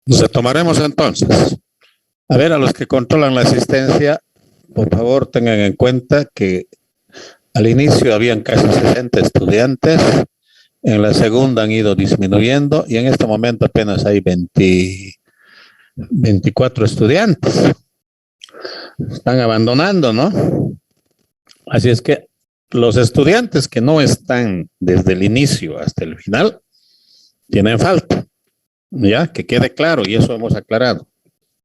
Retomaremos entonces. A ver, a los que controlan la asistencia, por favor tengan en cuenta que al inicio habían casi 60 estudiantes, en la segunda han ido disminuyendo y en este momento apenas hay 24 estudiantes. Están abandonando, ¿no? Así es que los estudiantes que no están desde el inicio hasta el final tienen falta. Ya, que quede claro, y eso hemos aclarado.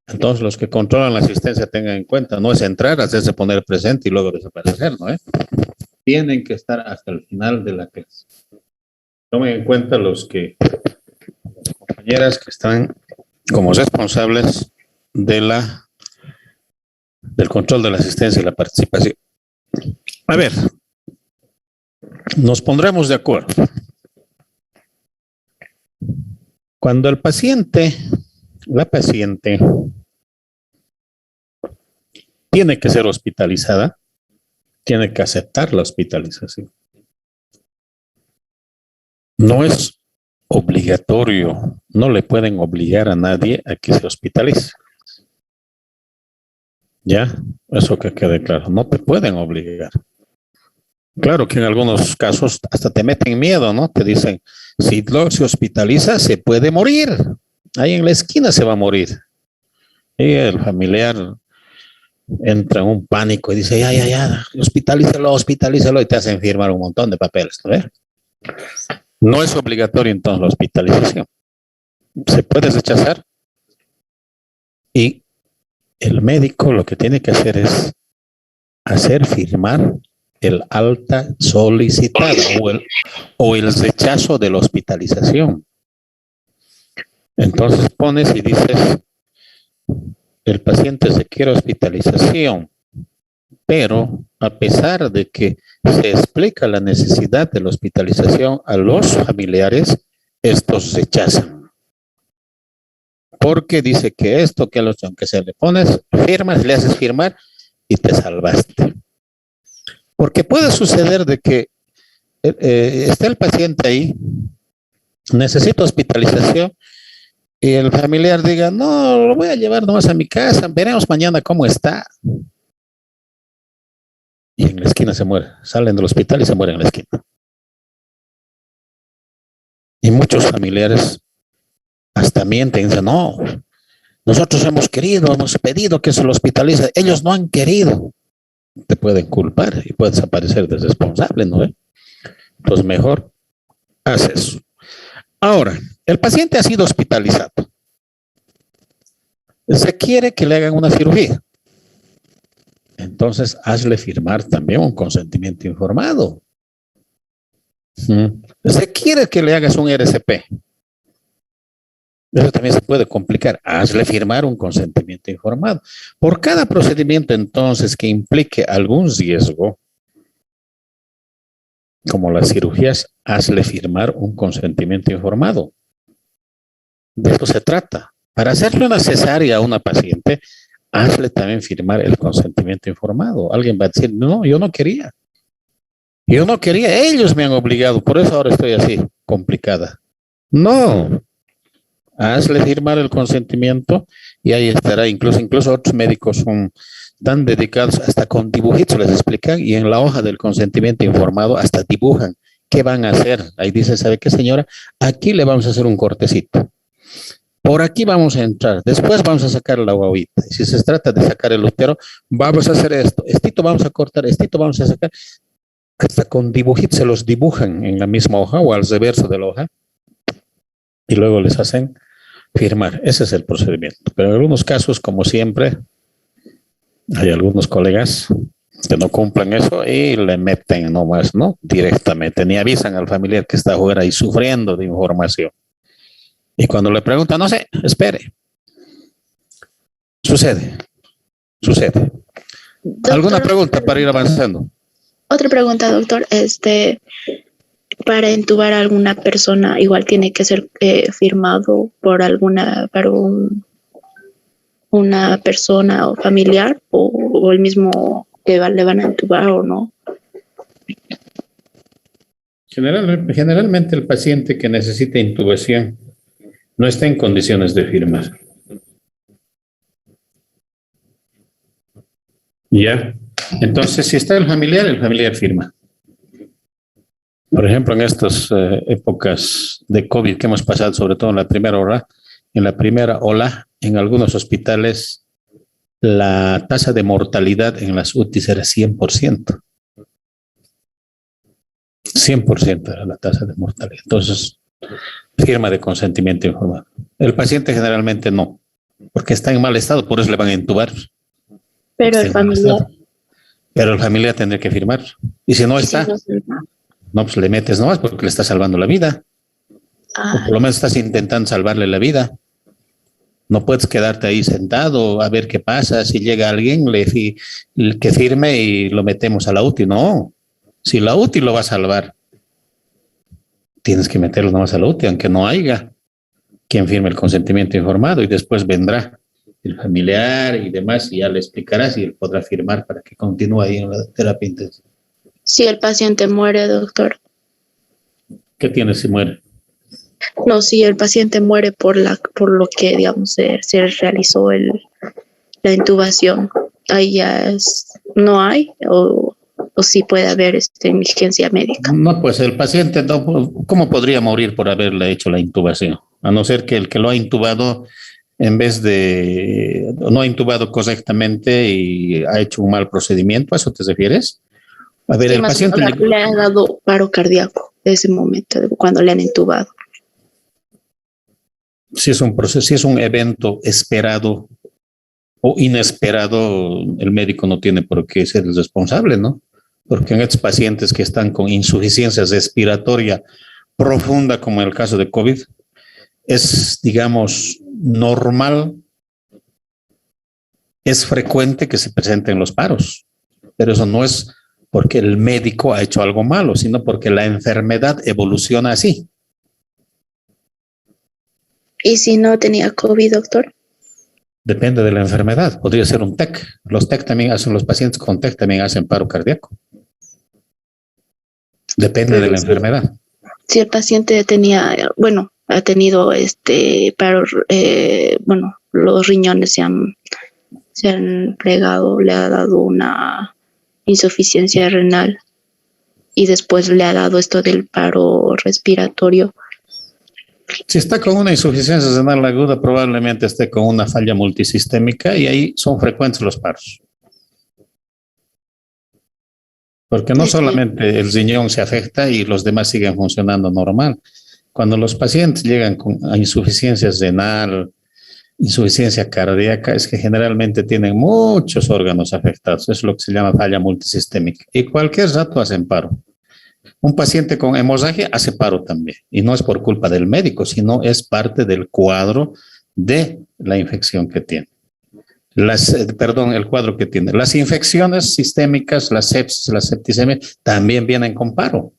Entonces, los que controlan la asistencia tengan en cuenta, no es entrar, hacerse poner presente y luego desaparecer, ¿no? Tienen que estar hasta el final de la clase. Tomen en cuenta las compañeras que están como responsables del control de la asistencia y la participación. A ver, nos pondremos de acuerdo. Cuando la paciente tiene que ser hospitalizada, tiene que aceptar la hospitalización. No es obligatorio, no le pueden obligar a nadie a que se hospitalice. ¿Ya? Eso que quede claro, no te pueden obligar. Claro que en algunos casos hasta te meten miedo, ¿no? Te dicen, si se hospitaliza, se puede morir. Ahí en la esquina se va a morir. Y el familiar entra en un pánico y dice, ya, hospitalízalo, y te hacen firmar un montón de papeles, ¿no? No es obligatorio entonces la hospitalización. Se puede rechazar y el médico lo que tiene que hacer es hacer firmar el alta solicitada o el rechazo de la hospitalización. Entonces pones y dices, el paciente requiere hospitalización, pero a pesar de que se explica la necesidad de la hospitalización a los familiares, estos rechazan. Porque dice que esto, que aunque se le pones, firmas, le haces firmar y te salvaste. Porque puede suceder de que está el paciente ahí, necesita hospitalización, y el familiar diga, no, lo voy a llevar nomás a mi casa, veremos mañana cómo está. Y en la esquina se muere. Salen del hospital y se mueren en la esquina. Y muchos familiares hasta mienten, dicen, no, nosotros hemos pedido que se lo hospitalice. Ellos no han querido. Te pueden culpar y puedes aparecer de responsable, ¿no? Pues mejor haz eso. Ahora, el paciente ha sido hospitalizado. Se quiere que le hagan una cirugía. Entonces, hazle firmar también un consentimiento informado. Se quiere que le hagas un RCP. Eso también se puede complicar. Hazle firmar un consentimiento informado. Por cada procedimiento, entonces, que implique algún riesgo, como las cirugías, hazle firmar un consentimiento informado. De esto se trata. Para hacerle una cesárea a una paciente, hazle también firmar el consentimiento informado. Alguien va a decir, no, yo no quería. Yo no quería, ellos me han obligado, por eso ahora estoy así, complicada. No, hazle firmar el consentimiento y ahí estará. Incluso otros médicos son tan dedicados, hasta con dibujitos les explican, y en la hoja del consentimiento informado hasta dibujan qué van a hacer. Ahí dice, ¿sabe qué, señora? Aquí le vamos a hacer un cortecito. Por aquí vamos a entrar, después vamos a sacar la guaguita. Si se trata de sacar el útero, vamos a hacer esto. Estito vamos a cortar, estito vamos a sacar. Hasta con dibujitos se los dibujan en la misma hoja o al reverso de la hoja y luego les hacen firmar. Ese es el procedimiento. Pero en algunos casos, como siempre, hay algunos colegas que no cumplen eso y le meten nomás, ¿no? Directamente, ni avisan al familiar que está afuera y sufriendo de información. Y cuando le preguntan, no sé, espere. Sucede. Doctor, ¿alguna pregunta para ir avanzando? Otra pregunta, doctor. Para entubar a alguna persona, igual tiene que ser firmado por una persona o familiar, o o el mismo que le van a entubar o no. Generalmente el paciente que necesita intubación no está en condiciones de firmar. ¿Ya? Entonces, si está el familiar firma. Por ejemplo, en estas épocas de COVID que hemos pasado, sobre todo en la primera ola, en algunos hospitales, la tasa de mortalidad en las UTIs era 100%. 100% era la tasa de mortalidad. Entonces, firma de consentimiento informado. El paciente generalmente no, porque está en mal estado, por eso le van a intubar. Pero el familiar. Pero el familiar tendría que firmar. Y si no está, no, pues le metes nomás porque le estás salvando la vida. O por lo menos estás intentando salvarle la vida. No puedes quedarte ahí sentado a ver qué pasa. Si llega alguien, que firme y lo metemos a la UTI. No, si la UTI lo va a salvar, tienes que meterlo nomás a la UTI, aunque no haya quien firme el consentimiento informado, y después vendrá el familiar y demás, y ya le explicarás y él podrá firmar para que continúe ahí en la terapia intensiva. Si el paciente muere, doctor. ¿Qué tiene si muere? No, si el paciente muere por lo que, digamos, se realizó la intubación, ahí ya no hay, o sí puede haber negligencia médica. No, pues el paciente, no, ¿cómo podría morir por haberle hecho la intubación? A no ser que el que lo ha intubado, en vez de, no ha intubado correctamente y ha hecho un mal procedimiento, ¿a eso te refieres? A ver, sí, el paciente le ha dado paro cardíaco en ese momento, cuando le han intubado. Si es un proceso, si es un evento esperado o inesperado, el médico no tiene por qué ser el responsable, ¿no? Porque en estos pacientes que están con insuficiencia respiratoria profunda, como en el caso de COVID, es, digamos, normal, es frecuente que se presenten los paros, pero eso no es porque el médico ha hecho algo malo, sino porque la enfermedad evoluciona así. ¿Y si no tenía COVID, doctor? Depende de la enfermedad. Podría ser un TEC. Los TEC también hacen, los pacientes con TEC también hacen paro cardíaco. Depende de la enfermedad. Si el paciente ha tenido paro, los riñones se han plegado, le ha dado una insuficiencia renal y después le ha dado esto del paro respiratorio. Si está con una insuficiencia renal aguda, probablemente esté con una falla multisistémica y ahí son frecuentes los paros. Porque no solamente el riñón se afecta y los demás siguen funcionando normal. Cuando los pacientes llegan a insuficiencia renal, insuficiencia cardíaca, es que generalmente tienen muchos órganos afectados. Eso es lo que se llama falla multisistémica. Y cualquier rato hacen paro. Un paciente con hemorragia hace paro también. Y no es por culpa del médico, sino es parte del cuadro de la infección que tiene. El cuadro que tiene. Las infecciones sistémicas, la sepsis, la septicemia, también vienen con paro.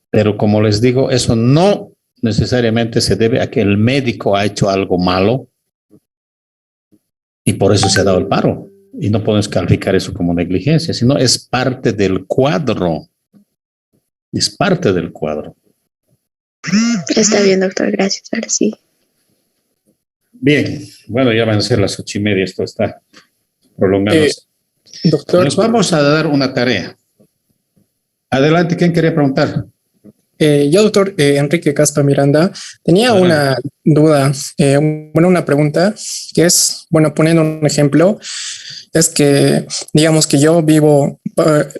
Pero como les digo, eso no necesariamente se debe a que el médico ha hecho algo malo y por eso se ha dado el paro. Y no podemos calificar eso como negligencia, sino es parte del cuadro. Es parte del cuadro. Está bien, doctor. Gracias. Ahora sí. Bien. Bueno, ya van a ser las 8:30. Esto está prolongándose. Doctor. Nos vamos a dar una tarea. Adelante, ¿quién quería preguntar? Yo, doctor Enrique Caspa Miranda, tenía una duda, una pregunta, que es, poniendo un ejemplo, es que, digamos que yo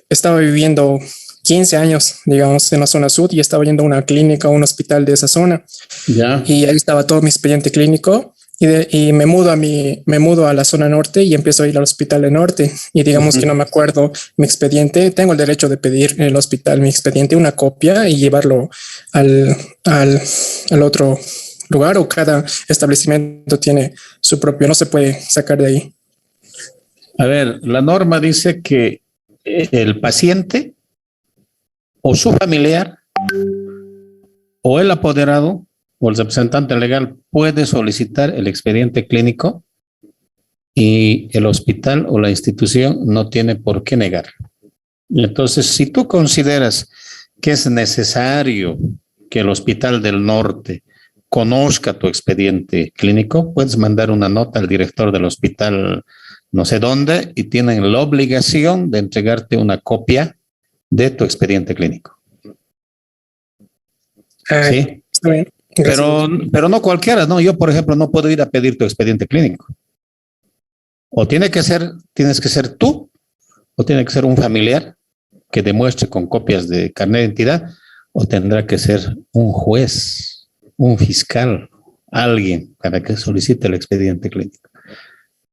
estaba viviendo 15 años, digamos, en la zona sur y estaba yendo a una clínica o un hospital de esa zona. Ya. Y ahí estaba todo mi expediente clínico. Y me mudo a la zona norte y empiezo a ir al hospital de norte y digamos que no me acuerdo mi expediente. Tengo el derecho de pedir en el hospital mi expediente, una copia y llevarlo al otro lugar, o cada establecimiento tiene su propio, no se puede sacar de ahí. A ver, la norma dice que el paciente o su familiar o el apoderado o el representante legal puede solicitar el expediente clínico y el hospital o la institución no tiene por qué negar. Entonces, si tú consideras que es necesario que el Hospital del Norte conozca tu expediente clínico, puedes mandar una nota al director del hospital no sé dónde y tienen la obligación de entregarte una copia de tu expediente clínico. ¿Sí? Está bien. Pero no cualquiera, ¿no? Yo, por ejemplo, no puedo ir a pedir tu expediente clínico. O tienes que ser tú, o tiene que ser un familiar que demuestre con copias de carnet de identidad, o tendrá que ser un juez, un fiscal, alguien para que solicite el expediente clínico.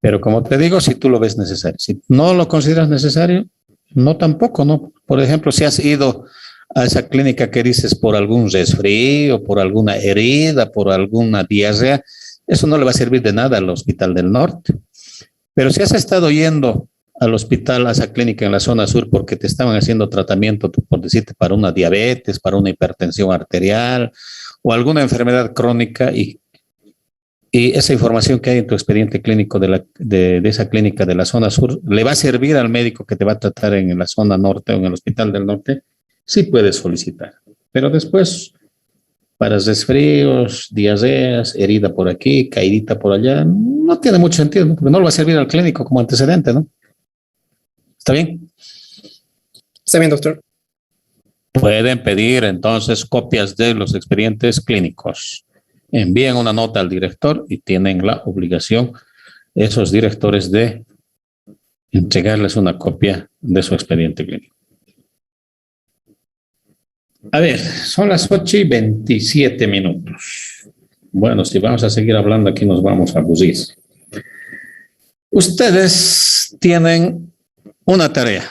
Pero como te digo, si tú lo ves necesario, si no lo consideras necesario, no tampoco, ¿no? Por ejemplo, si has ido a esa clínica que dices por algún resfrío, por alguna herida, por alguna diarrea, eso no le va a servir de nada al Hospital del Norte. Pero si has estado yendo al hospital, a esa clínica en la zona sur, porque te estaban haciendo tratamiento, por decirte, para una diabetes, para una hipertensión arterial o alguna enfermedad crónica, y esa información que hay en tu expediente clínico de esa clínica de la zona sur le va a servir al médico que te va a tratar en la zona norte o en el Hospital del Norte, sí puedes solicitar. Pero después, para resfríos, diarreas, herida por aquí, caidita por allá, no tiene mucho sentido, ¿no? Porque no le va a servir al clínico como antecedente, ¿no? ¿Está bien? Está bien, doctor. Pueden pedir entonces copias de los expedientes clínicos. Envíen una nota al director y tienen la obligación, esos directores, de entregarles una copia de su expediente clínico. A ver, son las 8:27. Bueno, si vamos a seguir hablando aquí nos vamos a aburrir. Ustedes tienen una tarea.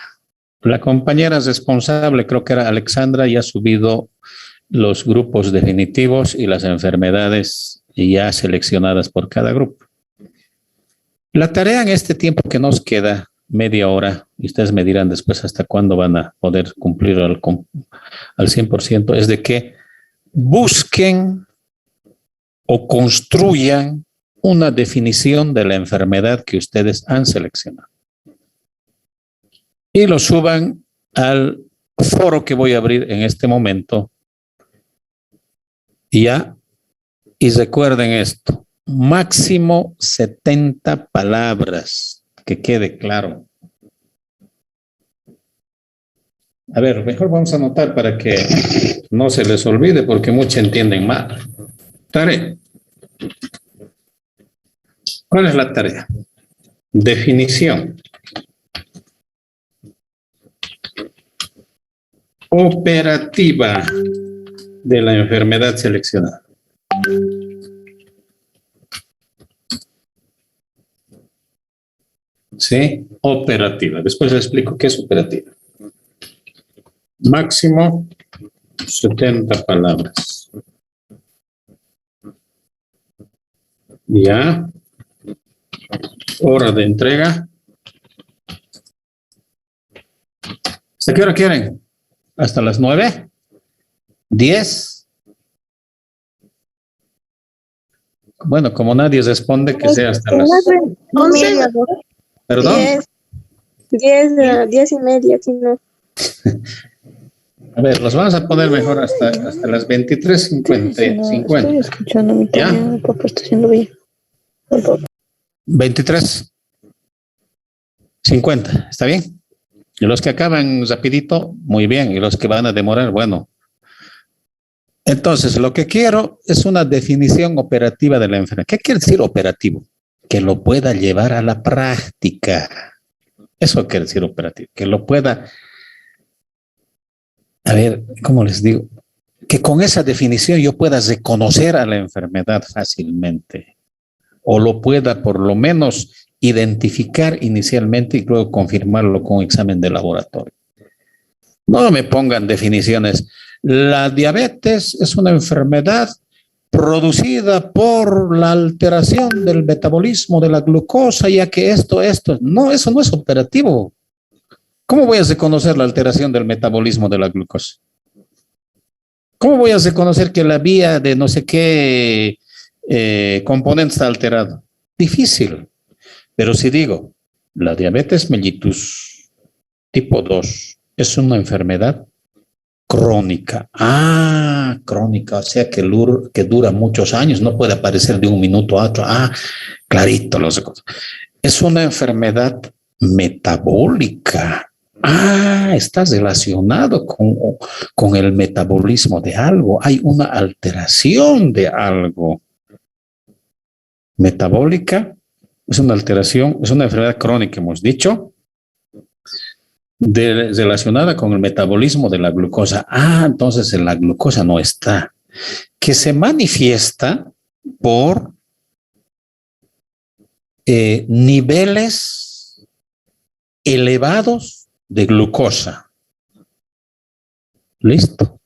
La compañera responsable, creo que era Alexandra, ya ha subido los grupos definitivos y las enfermedades ya seleccionadas por cada grupo. La tarea en este tiempo que nos queda, media hora, y ustedes me dirán después hasta cuándo van a poder cumplir al 100%, es de que busquen o construyan una definición de la enfermedad que ustedes han seleccionado y lo suban al foro que voy a abrir en este momento. Ya, y recuerden esto, máximo 70 palabras, que quede claro. A ver, mejor vamos a anotar para que no se les olvide, porque muchos entienden mal. Tarea. ¿Cuál es la tarea? Definición. Operativa de la enfermedad seleccionada. ¿Sí? Operativa. Después les explico qué es operativa. Máximo 70 palabras. Ya. Hora de entrega. ¿Hasta qué hora quieren? ¿Hasta las 9? 10. Bueno, como nadie responde, que sea hasta las 11. ¿Perdón? 10:30, si no. A ver, los vamos a poner mejor hasta las 23:50. Estoy escuchando mi ¿Ya? tarea, mi papá está haciendo bien. 23:50, ¿está bien? Y los que acaban rapidito, muy bien. Y los que van a demorar, bueno. Entonces, lo que quiero es una definición operativa de la enfermedad. ¿Qué quiere decir operativo? Que lo pueda llevar a la práctica. Eso quiere decir operativo. Que lo pueda, a ver, ¿cómo les digo? Que con esa definición yo pueda reconocer a la enfermedad fácilmente. O lo pueda por lo menos identificar inicialmente y luego confirmarlo con un examen de laboratorio. No me pongan definiciones. La diabetes es una enfermedad producida por la alteración del metabolismo de la glucosa, ya que esto. No, eso no es operativo. ¿Cómo voy a reconocer la alteración del metabolismo de la glucosa? ¿Cómo voy a reconocer que la vía de no sé qué componente está alterado? Difícil. Pero si digo, la diabetes mellitus tipo 2 es una enfermedad crónica. Ah, crónica, o sea que dura muchos años, no puede aparecer de un minuto a otro. Ah, clarito, es una enfermedad metabólica. Ah, está relacionado con el metabolismo de algo. Hay una alteración de algo. Metabólica es una alteración, es una enfermedad crónica, hemos dicho, relacionada con el metabolismo de la glucosa. Ah, entonces la glucosa no está. Que se manifiesta por niveles elevados de glucosa. Listo.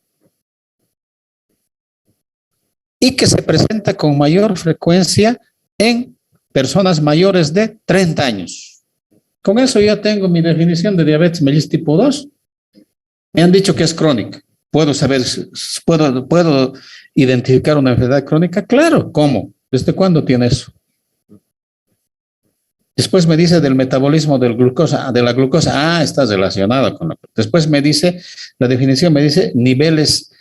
Y que se presenta con mayor frecuencia en personas mayores de 30 años. Con eso ya tengo mi definición de diabetes mellitus tipo 2. Me han dicho que es crónica. ¿Puedo saber, puedo identificar una enfermedad crónica? Claro, ¿cómo? ¿Desde cuándo tiene eso? Después me dice del metabolismo de la glucosa. Ah, está relacionado con la. Después me dice, la definición me dice niveles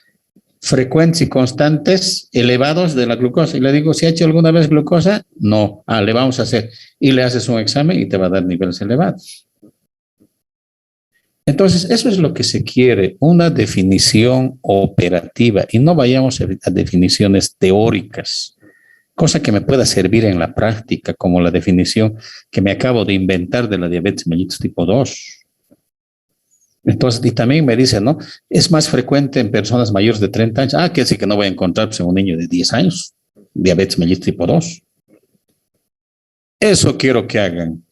frecuentes y constantes elevados de la glucosa. Y le digo, ¿si ha hecho alguna vez glucosa? No. Ah, le vamos a hacer. Y le haces un examen y te va a dar niveles elevados. Entonces, eso es lo que se quiere, una definición operativa. Y no vayamos a definiciones teóricas, cosa que me pueda servir en la práctica, como la definición que me acabo de inventar de la diabetes mellitus tipo 2. Entonces, y también me dice, ¿no? Es más frecuente en personas mayores de 30 años. Ah, que sí que no voy a encontrar en un niño de 10 años, diabetes mellitus tipo 2. Eso quiero que hagan.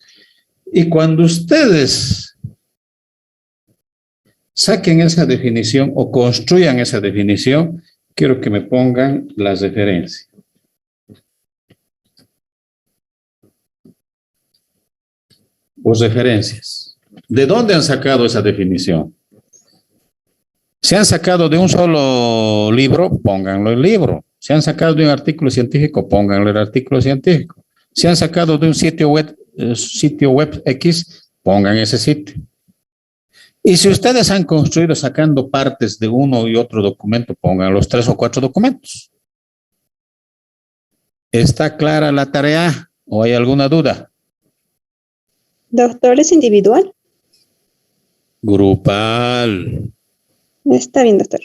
Y cuando ustedes saquen esa definición o construyan esa definición, quiero que me pongan las referencias. O referencias. ¿De dónde han sacado esa definición? Si han sacado de un solo libro, pónganlo en el libro. Si han sacado de un artículo científico, pónganlo en el artículo científico. Si han sacado de un sitio web X, pongan ese sitio. Y si ustedes han construido sacando partes de uno y otro documento, pongan los 3 o 4 documentos. ¿Está clara la tarea o hay alguna duda? Doctor, ¿es individual? Grupal. Está bien, doctor.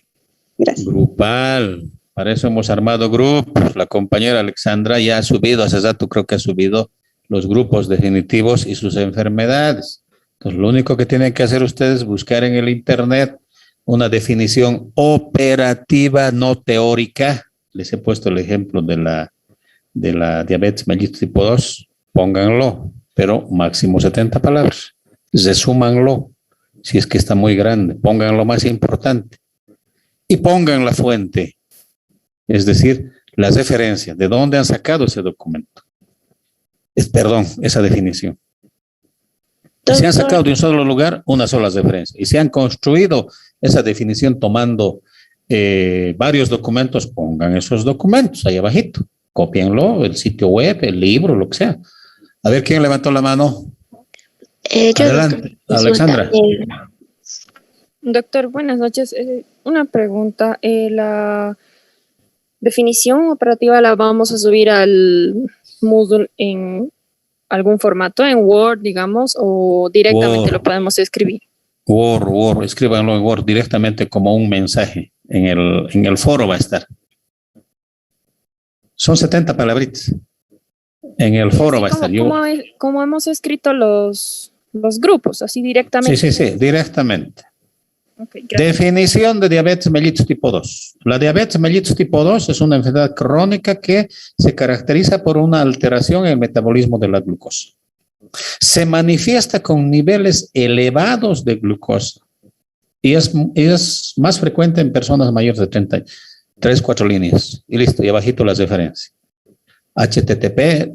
Gracias. Grupal. Para eso hemos armado grupos. La compañera Alexandra ya ha subido, hace rato creo que ha subido los grupos definitivos y sus enfermedades. Entonces, lo único que tienen que hacer ustedes es buscar en el internet una definición operativa, no teórica. Les he puesto el ejemplo de la diabetes mellitus tipo 2. Pónganlo, pero máximo 70 palabras. Resúmanlo. Si es que está muy grande, pongan lo más importante. Y pongan la fuente. Es decir, las referencias. ¿De dónde han sacado ese documento? Esa definición. Si han sacado de un solo lugar, una sola referencia. Y si han construido esa definición tomando varios documentos, pongan esos documentos ahí abajito. Cópienlo, el sitio web, el libro, lo que sea. A ver, ¿quién levantó la mano? Adelante, Alexandra. Doctor, buenas noches. Una pregunta. La definición operativa la vamos a subir al Moodle en algún formato, en Word, digamos, o directamente lo podemos escribir. Word, escríbanlo en Word directamente como un mensaje. En el foro va a estar. Son 70 palabritas. En el foro va a estar. Como hemos escrito los grupos, así directamente. Sí, directamente. Okay, definición de diabetes mellitus tipo 2. La diabetes mellitus tipo 2 es una enfermedad crónica que se caracteriza por una alteración en el metabolismo de la glucosa. Se manifiesta con niveles elevados de glucosa y es más frecuente en personas mayores de 30 años. 3, 4 líneas. Y listo, y abajito las referencias. http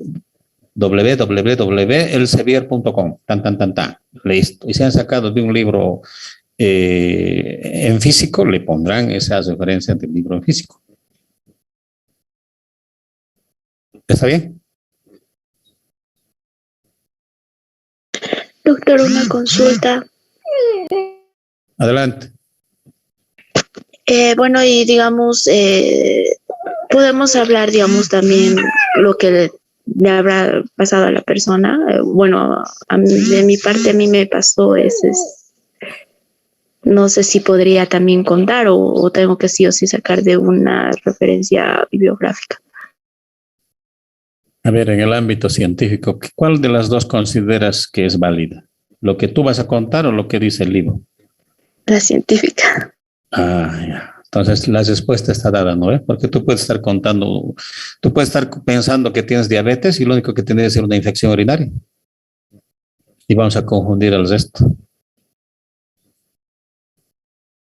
www.elsevier.com. Listo. Y se han sacado de un libro en físico, le pondrán esas referencias del libro en físico. ¿Está bien? Doctor, una consulta. Adelante. Bueno, y digamos, podemos hablar, digamos, también lo que le habrá pasado a la persona. Bueno, de mi parte, a mí me pasó no sé si podría también contar o tengo que sí o sí sacar de una referencia bibliográfica. A ver, en el ámbito científico, ¿cuál de las dos consideras que es válida? ¿Lo que tú vas a contar o lo que dice el libro? La científica. Ah, ya. Entonces la respuesta está dada, ¿no? Porque tú puedes estar contando, tú puedes estar pensando que tienes diabetes y lo único que tienes es una infección urinaria. Y vamos a confundir el resto.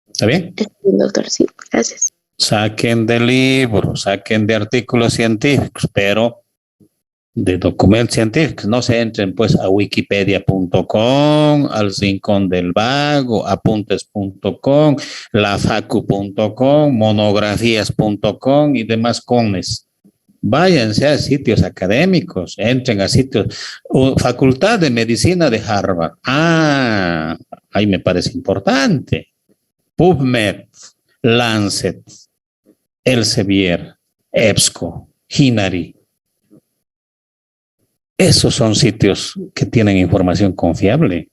¿Está bien? Doctor, sí, gracias. Saquen de libros, saquen de artículos científicos, pero de documentos científicos. No se entren pues a wikipedia.com, al Rincón del Vago, apuntes.com, lafacu.com, monografías.com y demás cones. Váyanse a sitios académicos, entren a sitios, Facultad de Medicina de Harvard. Ah, ahí me parece importante. PubMed, Lancet, Elsevier, EBSCO, Hinari. Esos son sitios que tienen información confiable.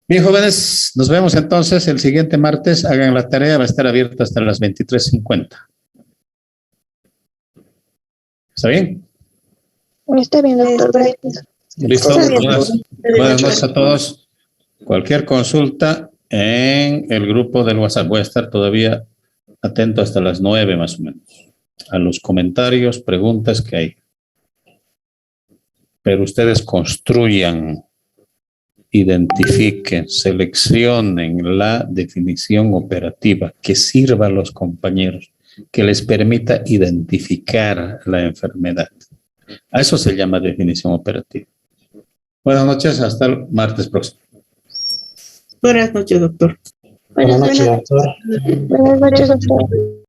Bien, jóvenes, nos vemos entonces el siguiente martes. Hagan la tarea, va a estar abierta hasta las 23:50. ¿Está bien? Está bien, doctor. Gracias. Listo. Buenas noches a todos. Cualquier consulta en el grupo del WhatsApp. Voy a estar todavía atento hasta las 9 más o menos a los comentarios, preguntas que hay. Pero ustedes construyan, identifiquen, seleccionen la definición operativa que sirva a los compañeros, que les permita identificar la enfermedad. A eso se llama definición operativa. Buenas noches, hasta el martes próximo. Buenas noches, doctor. Buenas Buenas noches, noches. doctor. Buenas noches, doctor.